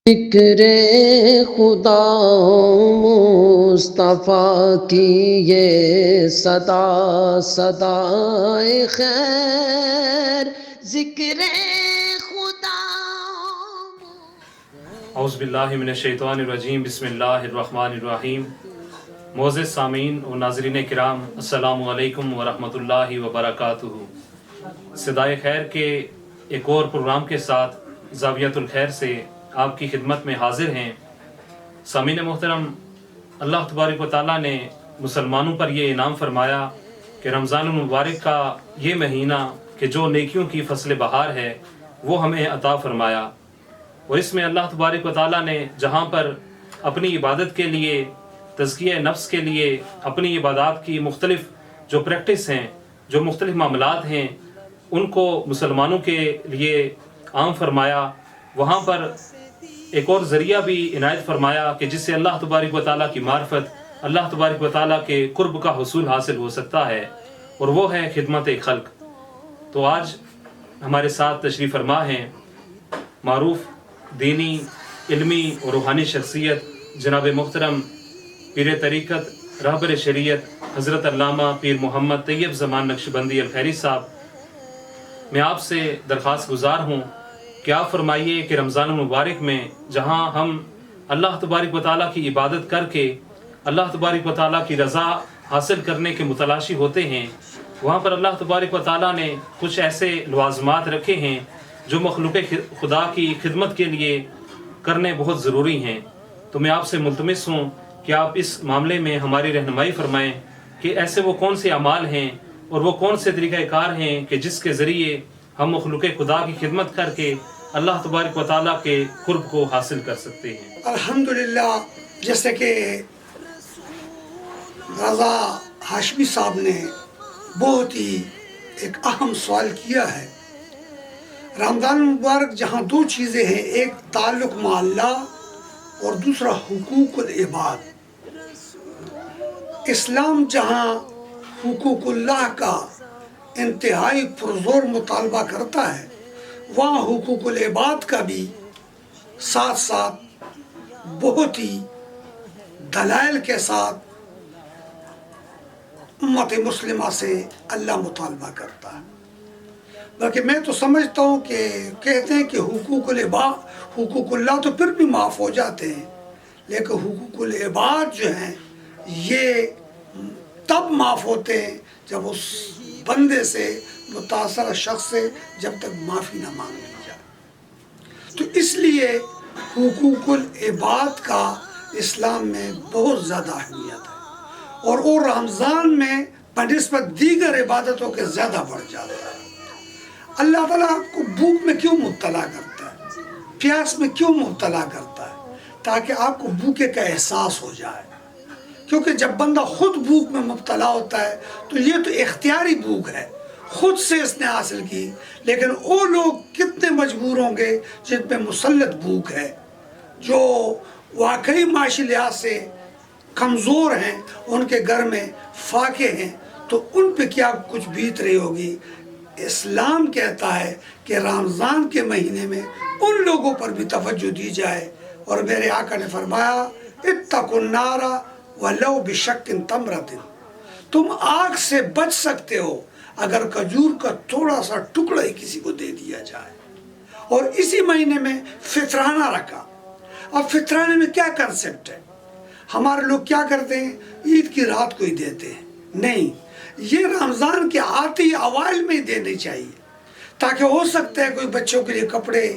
ذکر خدا مصطفیٰ کی یہ صدا صدائے خیر ذکر خدا. اعوذ باللہ من الشیطان الرجیم. بسم اللہ الرحمن الرحیم. معزز سامعین و ناظرین کرام، السلام علیکم ورحمۃ اللہ وبرکاتہ. صدائے خیر کے ایک اور پروگرام کے ساتھ زاویۃ الخیر سے آپ کی خدمت میں حاضر ہیں. سامعین محترم، اللہ تبارک و تعالیٰ نے مسلمانوں پر یہ انعام فرمایا کہ رمضان المبارک کا یہ مہینہ کہ جو نیکیوں کی فصل بہار ہے وہ ہمیں عطا فرمایا. اور اس میں اللہ تبارک و تعالیٰ نے جہاں پر اپنی عبادت کے لیے، تزکیہ نفس کے لیے، اپنی عبادات کی مختلف جو پریکٹس ہیں، جو مختلف معاملات ہیں، ان کو مسلمانوں کے لیے عام فرمایا. وہاں پر ایک اور ذریعہ بھی عنایت فرمایا کہ جس سے اللہ تبارک و تعالیٰ کی معرفت، اللہ تبارک و تعالیٰ کے قرب کا حصول حاصل ہو سکتا ہے، اور وہ ہے خدمت خلق. تو آج ہمارے ساتھ تشریف فرما ہیں معروف دینی، علمی اور روحانی شخصیت جناب محترم پیر طریقت، رہبر شریعت حضرت علامہ پیر محمد طیب زمان نقشبندی الخیری صاحب. میں آپ سے درخواست گزار ہوں کہ آپ فرمائیے کہ رمضان المبارک میں جہاں ہم اللہ تبارک و تعالیٰ کی عبادت کر کے اللہ تبارک و تعالیٰ کی رضا حاصل کرنے کے متلاشی ہوتے ہیں، وہاں پر اللہ تبارک و تعالیٰ نے کچھ ایسے لوازمات رکھے ہیں جو مخلوق خدا کی خدمت کے لیے کرنے بہت ضروری ہیں. تو میں آپ سے ملتمس ہوں کہ آپ اس معاملے میں ہماری رہنمائی فرمائیں کہ ایسے وہ کون سے اعمال ہیں اور وہ کون سے طریقہ کار ہیں کہ جس کے ذریعے ہم مخلوق خدا کی خدمت کر کے اللہ تبارک و تعالیٰ کے قرب کو حاصل کر سکتے ہیں. الحمدللہ، جیسے کہ رضا ہاشمی صاحب نے بہت ہی ایک اہم سوال کیا ہے. رمضان مبارک جہاں دو چیزیں ہیں، ایک تعلق مع اللہ اور دوسرا حقوق العباد. اسلام جہاں حقوق اللہ کا انتہائی پرزور مطالبہ کرتا ہے، وہاں حقوق العباد کا بھی ساتھ ساتھ بہت ہی دلائل کے ساتھ امت مسلمہ سے اللہ مطالبہ کرتا ہے. بلکہ میں تو سمجھتا ہوں کہ کہتے ہیں کہ حقوق اللہ تو پھر بھی معاف ہو جاتے ہیں، لیکن حقوق العباد جو ہیں یہ تب معاف ہوتے ہیں جب اس بندے سے، متاثرہ شخص سے جب تک معافی نہ مانگ لی جائے. تو اس لیے حقوق العباد کا اسلام میں بہت زیادہ اہمیت ہے، اور وہ رمضان میں بنسبت دیگر عبادتوں کے زیادہ بڑھ جاتا ہے. اللہ تعالیٰ آپ کو بھوک میں کیوں مبتلا کرتا ہے، پیاس میں کیوں مبتلا کرتا ہے؟ تاکہ آپ کو بھوکے کا احساس ہو جائے. کیونکہ جب بندہ خود بھوک میں مبتلا ہوتا ہے تو یہ تو اختیاری بھوک ہے، خود سے اس نے حاصل کی. لیکن وہ لوگ کتنے مجبور ہوں گے جن پہ مسلط بھوک ہے، جو واقعی معاشی لحاظ سے کمزور ہیں، ان کے گھر میں فاقے ہیں، تو ان پہ کیا کچھ بیت رہی ہوگی. اسلام کہتا ہے کہ رمضان کے مہینے میں ان لوگوں پر بھی توجہ دی جائے. اور میرے آقا نے فرمایا، اتقوا النار ولو بشق تمرۃ. تم آگ سے بچ سکتے ہو اگر کھجور کا تھوڑا سا ٹکڑا ہی کسی کو دے دیا جائے. اور اسی مہینے میں فطرانہ رکھا. اب فطرانے میں کیا کنسپٹ ہے؟ ہمارے لوگ کیا کرتے ہیں، عید کی رات کو ہی دیتے ہیں. نہیں، یہ رمضان کے آتے ہی اوائل میں ہی دینی چاہیے، تاکہ ہو سکتا ہے کوئی بچوں کے لیے کپڑے،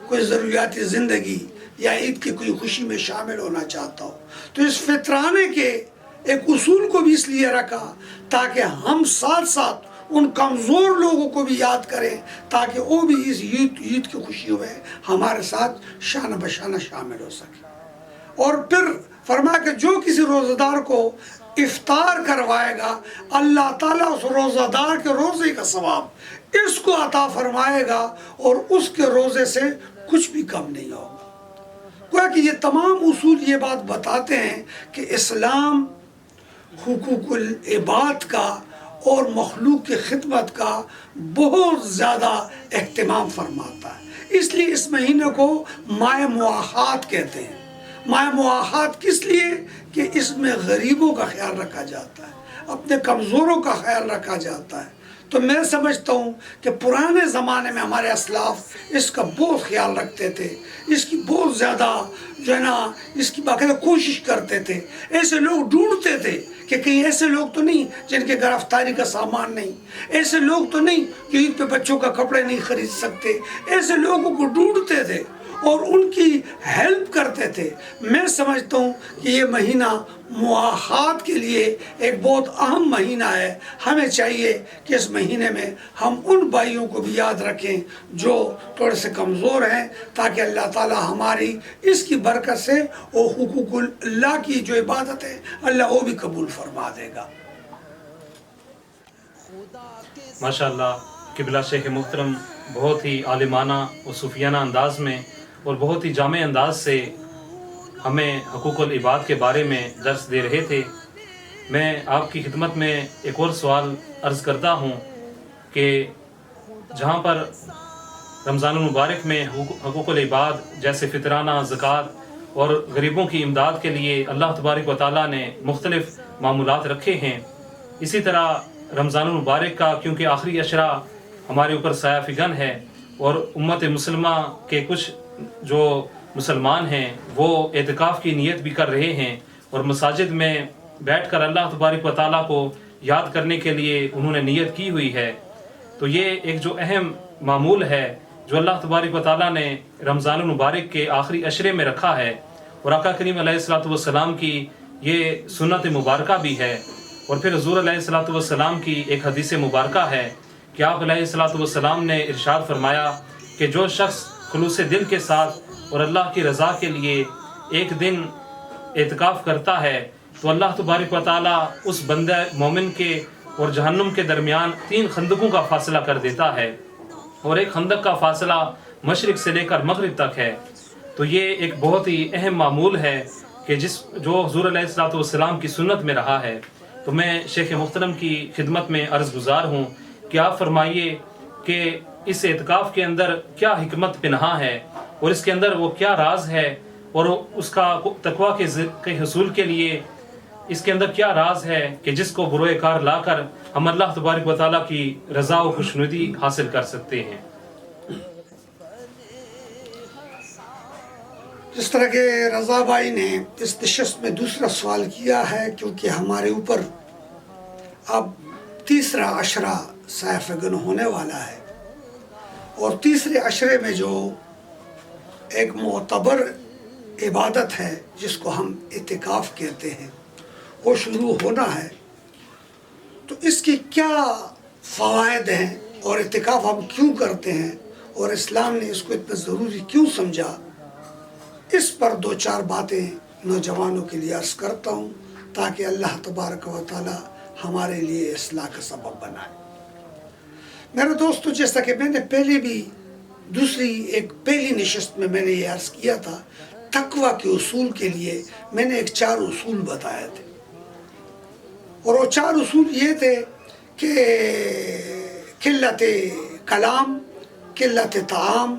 کوئی ضروریاتی زندگی یا عید کی کوئی خوشی میں شامل ہونا چاہتا ہو. تو اس فطرانے کے ایک اصول کو بھی اس لیے رکھا تاکہ ہم ساتھ ساتھ ان کمزور لوگوں کو بھی یاد کریں، تاکہ وہ بھی اس عید کی خوشیوں میں ہمارے ساتھ شانہ بشانہ شامل ہو سکے. اور پھر فرمایا کہ جو کسی روزہ دار کو افطار کروائے گا، اللہ تعالیٰ اس روزہ دار کے روزے کا ثواب اس کو عطا فرمائے گا، اور اس کے روزے سے کچھ بھی کم نہیں ہوگا. گویا کہ یہ تمام اصول یہ بات بتاتے ہیں کہ اسلام حقوق العباد کا اور مخلوق کی خدمت کا بہت زیادہ اہتمام فرماتا ہے. اس لیے اس مہینے کو ماہ مواخات کہتے ہیں۔ ماہ مواخات کس لیے؟ کہ اس میں غریبوں کا خیال رکھا جاتا ہے، اپنے کمزوروں کا خیال رکھا جاتا ہے۔ تو میں سمجھتا ہوں کہ پرانے زمانے میں ہمارے اسلاف اس کا بہت خیال رکھتے تھے، اس کی بہت زیادہ جو ہے نا اس کی باقاعدہ کوشش کرتے تھے۔ ایسے لوگ ڈھونڈتے تھے کہ کہیں ایسے لوگ تو نہیں جن کے گھر افطاری کا سامان نہیں، ایسے لوگ تو نہیں کہ عید پہ بچوں کا کپڑے نہیں خرید سکتے، ایسے لوگوں کو ڈھونڈتے تھے اور ان کی ہیلپ کرتے تھے۔ میں سمجھتا ہوں کہ یہ مہینہ مواخات کے لیے ایک بہت اہم مہینہ ہے۔ ہمیں چاہیے کہ اس مہینے میں ہم ان بھائیوں کو بھی یاد رکھیں جو تھوڑے سے کمزور ہیں، تاکہ اللہ تعالی ہماری اس کی برکت سے وہ حقوق اللہ کی جو عبادت ہے اللہ وہ بھی قبول فرما دے گا۔ ماشاءاللہ قبلہ شیخ محترم بہت ہی عالمانہ و صوفیانہ انداز میں اور بہت ہی جامع انداز سے ہمیں حقوق العباد کے بارے میں درس دے رہے تھے۔ میں آپ کی خدمت میں ایک اور سوال عرض کرتا ہوں کہ جہاں پر رمضان المبارک میں حقوق العباد جیسے فطرانہ، زکوٰۃ اور غریبوں کی امداد کے لیے اللہ تبارک و تعالیٰ نے مختلف معمولات رکھے ہیں، اسی طرح رمضان المبارک کا کیونکہ آخری عشرہ ہمارے اوپر سایہ فگن ہے اور امت مسلمہ کے کچھ جو مسلمان ہیں وہ اعتکاف کی نیت بھی کر رہے ہیں اور مساجد میں بیٹھ کر اللہ تبارک و تعالیٰ کو یاد کرنے کے لیے انہوں نے نیت کی ہوئی ہے، تو یہ ایک جو اہم معمول ہے جو اللہ تبارک و تعالیٰ نے رمضان المبارک کے آخری عشرے میں رکھا ہے، اور آقا کریم علیہ الصلوۃ والسلام کی یہ سنت مبارکہ بھی ہے، اور پھر حضور علیہ الصلوۃ والسلام کی ایک حدیث مبارکہ ہے کہ آپ علیہ الصلوۃ والسلام نے ارشاد فرمایا کہ جو شخص خلوص دل کے ساتھ اور اللہ کی رضا کے لیے ایک دن اعتکاف کرتا ہے تو اللہ تبارک و تعالیٰ اس بندہ مومن کے اور جہنم کے درمیان 3 خندقوں کا فاصلہ کر دیتا ہے، اور ایک خندق کا فاصلہ مشرق سے لے کر مغرب تک ہے۔ تو یہ ایک بہت ہی اہم معمول ہے کہ جو حضور علیہ الصلوۃ والسلام کی سنت میں رہا ہے۔ تو میں شیخ محترم کی خدمت میں عرض گزار ہوں کہ آپ فرمائیے کہ اس اعتکاف کے اندر کیا حکمت پنہاں ہے اور اس کے اندر وہ کیا راز ہے، اور اس کا تقویٰ کے حصول کے لیے اس کے اندر کیا راز ہے کہ جس کو بروئے کار لا کر ہم اللہ تبارک و تعالیٰ کی رضا و خوشنودی حاصل کر سکتے ہیں۔ جس طرح کہ رضا بھائی نے اس نشست میں دوسرا سوال کیا ہے، کیونکہ ہمارے اوپر اب تیسرا عشرہ سایہ فگن ہونے والا ہے، اور تیسرے عشرے میں جو ایک معتبر عبادت ہے جس کو ہم اعتکاف کہتے ہیں وہ شروع ہونا ہے، تو اس کی کیا فوائد ہیں اور اعتکاف ہم کیوں کرتے ہیں اور اسلام نے اس کو اتنا ضروری کیوں سمجھا، اس پر 2-4 باتیں نوجوانوں کے لیے عرض کرتا ہوں تاکہ اللہ تبارک و تعالی ہمارے لیے اصلاح کا سبب بنائے۔ میرے دوستو، جیسا کہ میں نے پہلے بھی پہلی نشست میں نے یہ عرض کیا تھا، تقوی کے اصول کے لیے میں نے 4 اصول بتائے تھے، اور وہ 4 اصول یہ تھے کہ قلت کلام، قلت طعام،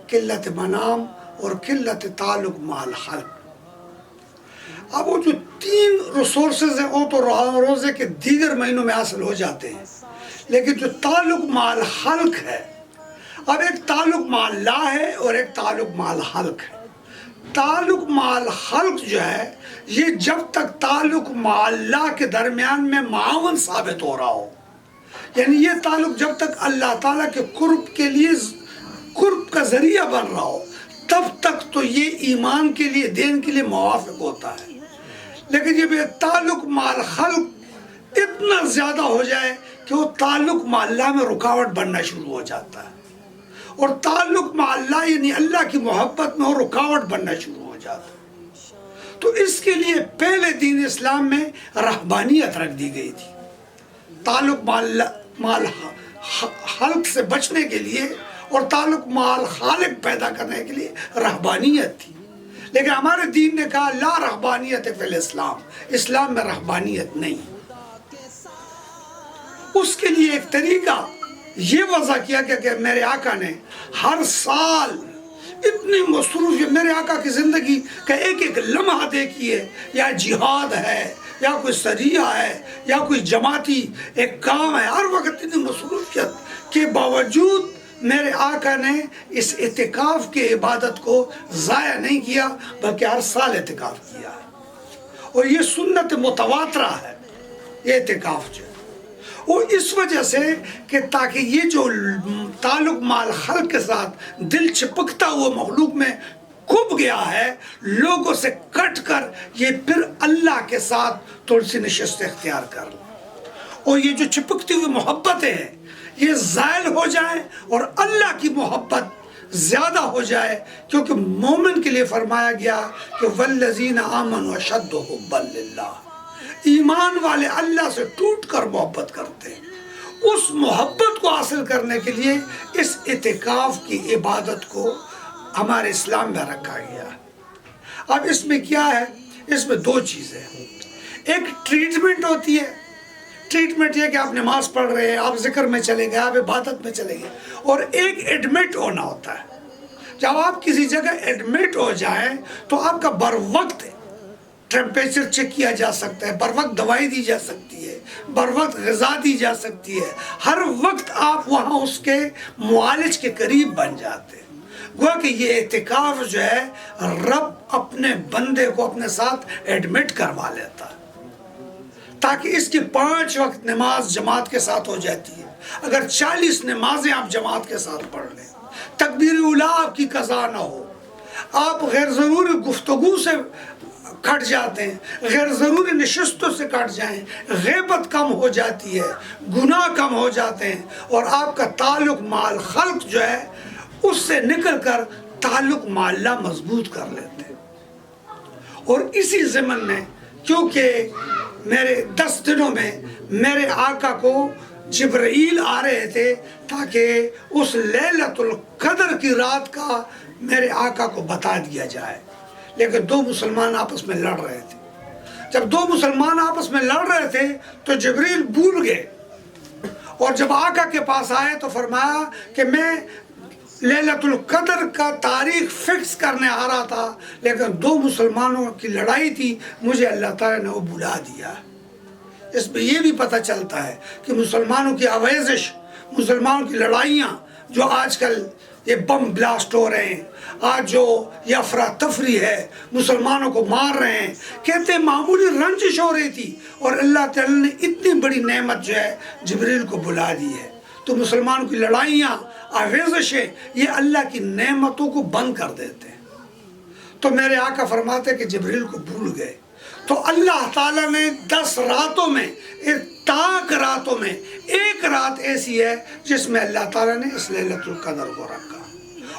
قلت منام اور قلت تعلق مع الخلق۔ اب وہ جو 3 ریسورسز ہیں وہ تو روزے کے دیگر مہینوں میں حاصل ہو جاتے ہیں، لیکن جو تعلق مع الخلق ہے، اب ایک تعلق مع اللہ ہے اور ایک تعلق مع الخلق ہے۔ تعلق مع الخلق جو ہے یہ جب تک تعلق مع اللہ کے درمیان میں معاون ثابت ہو رہا ہو، یعنی یہ تعلق جب تک اللہ تعالیٰ کے قرب کے لیے قرب کا ذریعہ بن رہا ہو تب تک تو یہ ایمان کے لیے دین کے لیے موافق ہوتا ہے، لیکن جب یہ تعلق مع الخلق اتنا زیادہ ہو جائے کہ وہ تعلق مع اللہ میں رکاوٹ بننا شروع ہو جاتا ہے، اور تعلق مع اللہ یعنی اللہ کی محبت میں وہ رکاوٹ بننا شروع ہو جاتا ہے، تو اس کے لیے پہلے دین اسلام میں رہبانیت رکھ دی گئی تھی۔ تعلق مع الخلق سے بچنے کے لیے اور تعلق مع الخالق پیدا کرنے کے لیے رہبانیت تھی، لیکن ہمارے دین نے کہا لا رہبانیت فی الاسلام، اسلام میں رہبانیت نہیں۔ اس کے لیے ایک طریقہ یہ وضع کیا کہ میرے آقا نے ہر سال اتنی مصروف، میرے آقا کی زندگی کا ایک ایک لمحہ دیکھیے، یا جہاد ہے یا کوئی سریہ ہے یا کوئی جماعتی ایک کام ہے، ہر وقت اتنی مصروفیت کے باوجود میرے آقا نے اس اعتکاف کی عبادت کو ضائع نہیں کیا، بلکہ ہر سال اعتکاف کیا ہے۔ اور یہ سنت متواترہ ہے یہ اعتکاف جو ہے، وہ اس وجہ سے کہ تاکہ یہ جو تعلق مال خلق کے ساتھ دل چپکتا ہوا مخلوق میں کھب گیا ہے، لوگوں سے کٹ کر یہ پھر اللہ کے ساتھ تھوڑی سی نشست اختیار کر لیں، اور یہ جو چپکتی ہوئی محبتیں ہیں یہ زائل ہو جائیں اور اللہ کی محبت زیادہ ہو جائے، کیونکہ مومن کے لیے فرمایا گیا کہ والذین آمنوا اشد حبا للہ، ایمان والے اللہ سے ٹوٹ کر محبت کرتے ہیں۔ اس محبت کو حاصل کرنے کے لیے اس اعتکاف کی عبادت کو ہمارے اسلام میں رکھا گیا۔ اب اس میں کیا ہے؟ اس میں دو چیزیں ہیں، ایک ٹریٹمنٹ ہوتی ہے، ٹریٹمنٹ یہ کہ آپ نماز پڑھ رہے ہیں، آپ ذکر میں چلے گئے، آپ عبادت میں چلے گئے، اور ایک ایڈمٹ ہونا ہوتا ہے۔ جب آپ کسی جگہ ایڈمٹ ہو جائیں تو آپ کا بر وقت ٹیمپریچر چیک کیا جا سکتا ہے، بر وقت دوائی دی جا سکتی ہے، بر وقت غذا دی جا سکتی ہے، ہر وقت آپ وہاں اس کے معالج کے قریب بن جاتے ہیں۔ گویا کہ یہ اعتکاف جو ہے رب اپنے بندے کو اپنے ساتھ ایڈمٹ کروا لیتا ہے، تاکہ اس کی 5 وقت نماز جماعت کے ساتھ ہو جاتی ہے۔ اگر 40 نمازیں آپ جماعت کے ساتھ پڑھ لیں، تکبیر اولیٰ آپ کی قضا نہ ہو، آپ غیر ضروری گفتگو سے کٹ جاتے ہیں، غیر ضروری نشستوں سے کٹ جائیں، غیبت کم ہو جاتی ہے، گناہ کم ہو جاتے ہیں، اور آپ کا تعلق مال خلق جو ہے اس سے نکل کر تعلق مع اللہ مضبوط کر لیتے ہیں۔ اور اسی ضمن میں کیونکہ میرے 10 دنوں میں میرے آقا کو جبرائیل آ رہے تھے تاکہ اس لیلۃ القدر کی رات کا میرے آقا کو بتا دیا جائے، لیکن 2 مسلمان آپس میں لڑ رہے تھے۔ جب 2 مسلمان آپس میں لڑ رہے تھے تو جبرائیل بھول گئے، اور جب آقا کے پاس آئے تو فرمایا کہ میں لیلۃ القدر کا تاریخ فکس کرنے آ رہا تھا، لیکن 2 مسلمانوں کی لڑائی تھی، مجھے اللہ تعالیٰ نے وہ بلا دیا۔ اس میں یہ بھی پتہ چلتا ہے کہ مسلمانوں کی آویزش، مسلمانوں کی لڑائیاں جو آج کل یہ بم بلاسٹ ہو رہے ہیں، آج جو یہ افراتفری ہے، مسلمانوں کو مار رہے ہیں، کہتے ہیں معمولی رنجش ہو رہی تھی اور اللہ تعالیٰ نے اتنی بڑی نعمت جو ہے جبریل کو بلا دی ہے۔ تو مسلمانوں کی لڑائیاں، آویزشیں، یہ اللہ کی نعمتوں کو بند کر دیتے ہیں۔ تو میرے آقا فرماتے کہ جبریل کو بھول گئے، تو اللہ تعالیٰ نے 10 راتوں میں، تاک راتوں میں ایک رات ایسی ہے جس میں اللہ تعالیٰ نے اس لیلۃ القدر کو رکھا،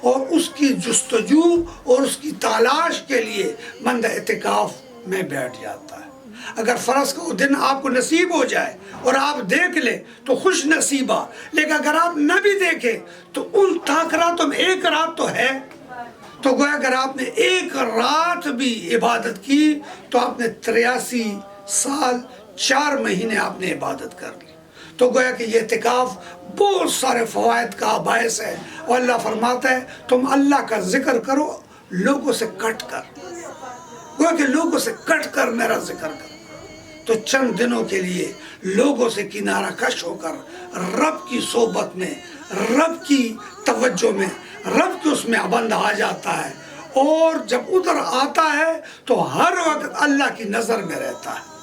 اور اس کی جستجو اور اس کی تلاش کے لیے بندہ اعتکاف میں بیٹھ جاتا ہے۔ اگر فرض کا وہ دن آپ کو نصیب ہو جائے اور آپ دیکھ لیں تو خوش نصیبہ، لیکن اگر آپ نہ بھی دیکھیں تو ان تاک راتوں میں ایک رات تو ہے، تو گویا اگر آپ نے ایک رات بھی عبادت کی تو آپ نے 83 سال 4 مہینے آپ نے عبادت کر لی۔ تو گویا کہ یہ اعتکاف بہت سارے فوائد کا باعث ہے، اور اللہ فرماتا ہے تم اللہ کا ذکر کرو لوگوں سے کٹ کر، گویا کہ لوگوں سے کٹ کر میرا ذکر کرو۔ تو چند دنوں کے لیے لوگوں سے کنارہ کش ہو کر رب کی صحبت میں، رب کی توجہ میں، رب کے اس میں بندہ آ جاتا ہے، اور جب ادھر آتا ہے تو ہر وقت اللہ کی نظر میں رہتا ہے،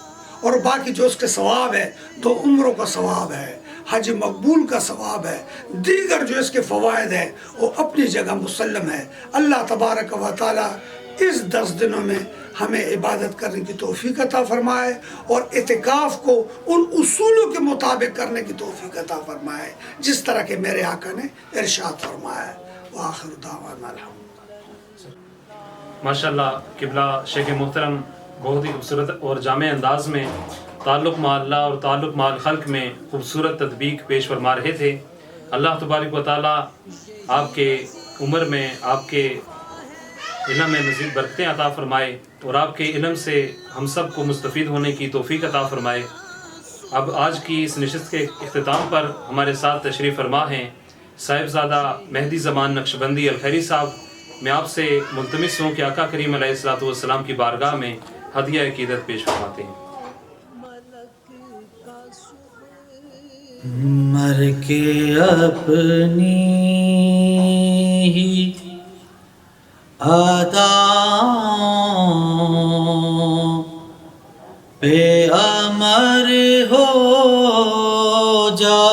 اور باقی جو اس کے ثواب ہے، 2 عمروں کا ثواب ہے، حج مقبول کا ثواب ہے، دیگر جو اس کے فوائد ہیں وہ اپنی جگہ مسلم ہے۔ اللہ تبارک و تعالی اس 10 دنوں میں ہمیں عبادت کرنے کی توفیق عطا فرمائے، اور اعتکاف کو ان اصولوں کے مطابق کرنے کی توفیق عطا فرمائے جس طرح کہ میرے آقا نے ارشاد فرمایا ہے۔ وآخر دعوانا الحمد۔ ماشاءاللہ قبلہ شیخ محترم بہت ہی خوبصورت اور جامع انداز میں تعلق مع اللہ اور تعلق مع الخلق میں خوبصورت تطبیق پیش فرما رہے تھے۔ اللہ تبارک و تعالیٰ آپ کے عمر میں، آپ کے علم میں مزید برکتیں عطا فرمائے، اور آپ کے علم سے ہم سب کو مستفید ہونے کی توفیق عطا فرمائے۔ اب آج کی اس نشست کے اختتام پر ہمارے ساتھ تشریف فرما ہیں صاحبزادہ مہدی زمان نقشبندی الخیری صاحب. میں آپ سے ملتمس ہوں کہ آقا کریم علیہ الصلوۃ والسلام کی بارگاہ میں ہدیہ عقیدت پیش فرماتے ہیں. مر کے اپنی ہی عادات پہ امر ہو جاؤں،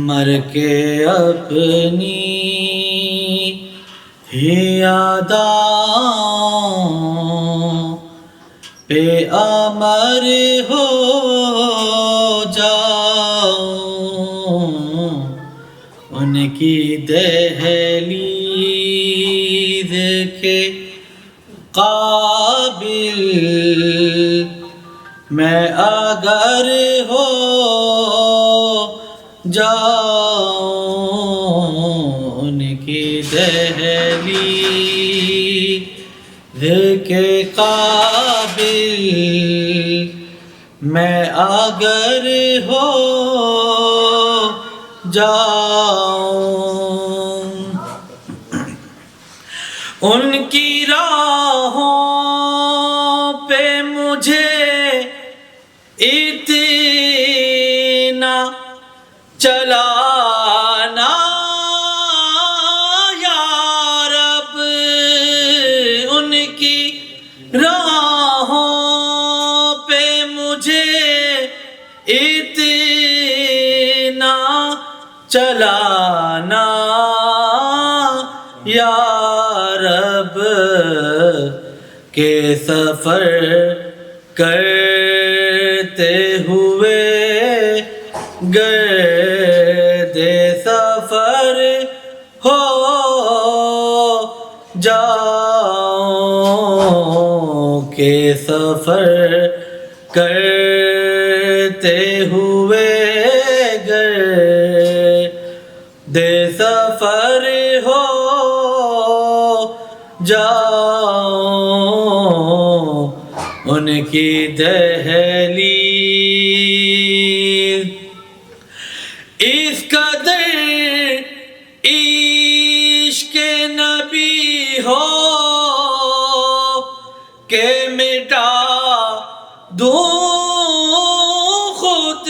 مر کے اپنی ہی عادات پہ امر ہو جاؤں، ان کی دہلیز کے قابل میں اگر ہو جاؤں، ان کی دہلیز کے قابل میں اگر ہو جاؤں، ان کی راہوں پہ مجھے اتنا چلانا یا رب، ان کی راہوں پہ مجھے اتنا چلانا یا رب، کہ سفر کرتے ہوئے گرد سفر ہو جاؤں، کہ سفر کرتے ہوئے گرد سفر ہو جاؤں، ان کی دہلیز اس قدر عشق نبی ہو کہ مٹا دوں خود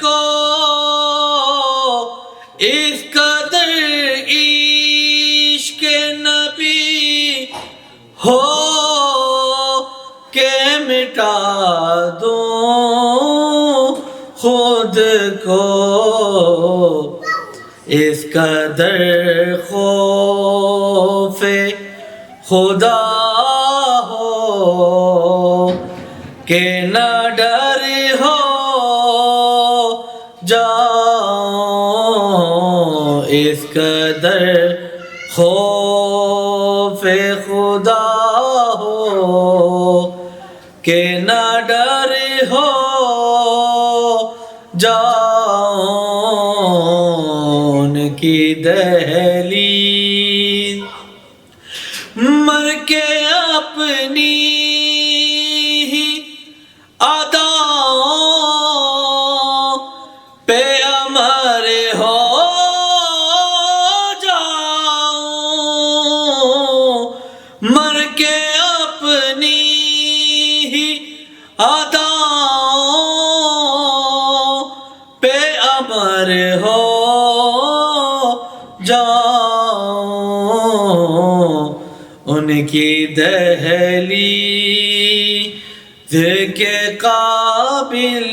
کو، اس قدر عشق نبی ہو کہ مٹا دوں خود کو، اس قدر خوف خدا ہو کہ نہ ڈر ہو جاؤں، اس قدر خوف خدا ہو کہ نہ ڈر ہو جاؤں، ان کی دہلیز مر کے اپنی ہی اداؤں پہ امر ہو جاؤں، مر کے اپنی ہی اداؤں پہ امر ہو جاؤں، ان کی دہلیز کے قابل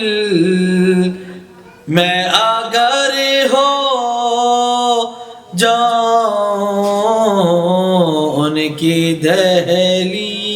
میں اگر ہو جاؤں، ان کی دہلیز